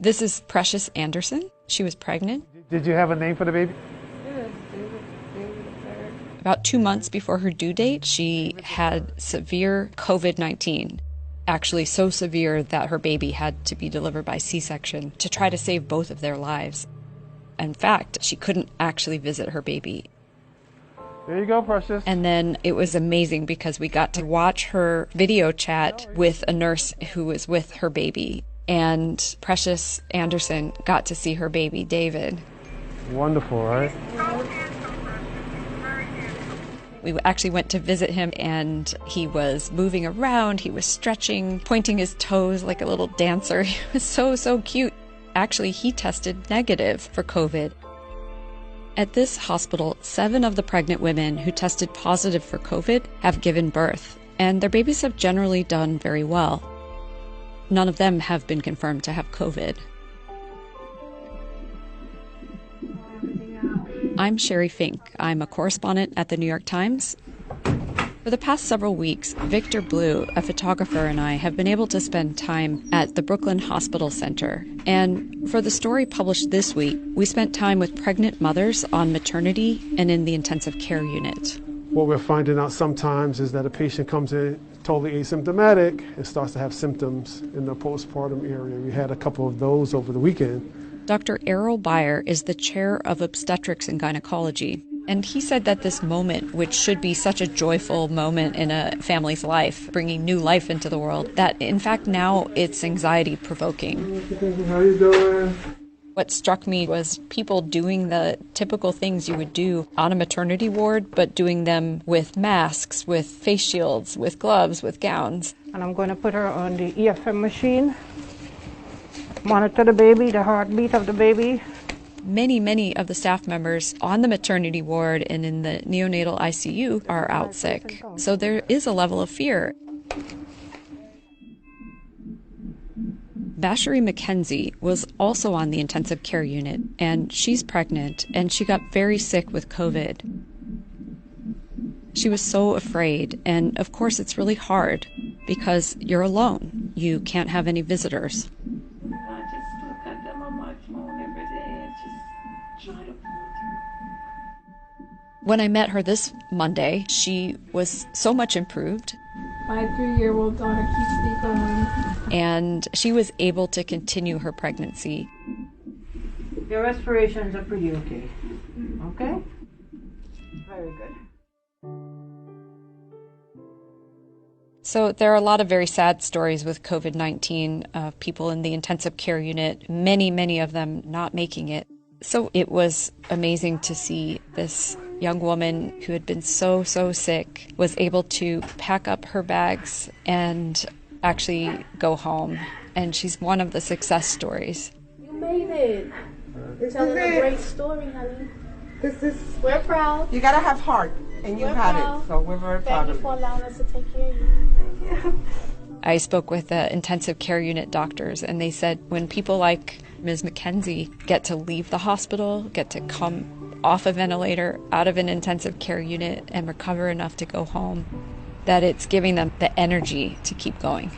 This is Precious Anderson. She was pregnant. Did you have a name for the baby? About 2 months before her due date, she had severe COVID-19. Actually so severe that her baby had to be delivered by C-section to try to save both of their lives. In fact, she couldn't actually visit her baby. There you go, Precious. And then it was amazing because we got to watch her video chat with a nurse who was with her baby. And Precious Anderson got to see her baby, David. Wonderful, right? We actually went to visit him, and he was moving around, he was stretching, pointing his toes like a little dancer. He was so cute. Actually, he tested negative for COVID. At this hospital, 7 of the pregnant women who tested positive for COVID have given birth, and their babies have generally done very well. None of them have been confirmed to have COVID. I'm Sherry Fink. I'm a correspondent at the New York Times. For the past several weeks, Victor Blue, a photographer, and I have been able to spend time at the Brooklyn Hospital Center. And for the story published this week, we spent time with pregnant mothers on maternity and in the intensive care unit. What we're finding out sometimes is that a patient comes in totally asymptomatic and starts to have symptoms in the postpartum area. We had a couple of those over the weekend. Dr. Errol Beyer is the chair of obstetrics and gynecology. And he said that this moment, which should be such a joyful moment in a family's life, bringing new life into the world, that in fact now it's anxiety-provoking. How you doing? What struck me was people doing the typical things you would do on a maternity ward, but doing them with masks, with face shields, with gloves, with gowns. And I'm going to put her on the EFM machine, monitor the baby, the heartbeat of the baby. Many of the staff members on the maternity ward and in the neonatal ICU are out sick. So there is a level of fear. Bashari McKenzie was also on the intensive care unit, and she's pregnant, and she got very sick with COVID. She was so afraid, and of course it's really hard because you're alone. You can't have any visitors. I just look at them on my phone every day and just try to pull through. When I met her this Monday, she was so much improved. My 3-year-old daughter keeps me going. And she was able to continue her pregnancy. Your respirations are pretty okay. Okay? Very good. So there are a lot of very sad stories with COVID-19 of people in the intensive care unit, many of them not making it. So it was amazing to see this young woman who had been so sick was able to pack up her bags and actually go home. And she's one of the success stories. You made it. You're telling a great story, honey. We're proud. You gotta have heart, and you had it, so we're very proud Thank of you for you. allowing us to take care of you. I spoke with the intensive care unit doctors, and they said when people like Ms. McKenzie get to leave the hospital, get to come off a ventilator, out of an intensive care unit, and recover enough to go home, that it's giving them the energy to keep going.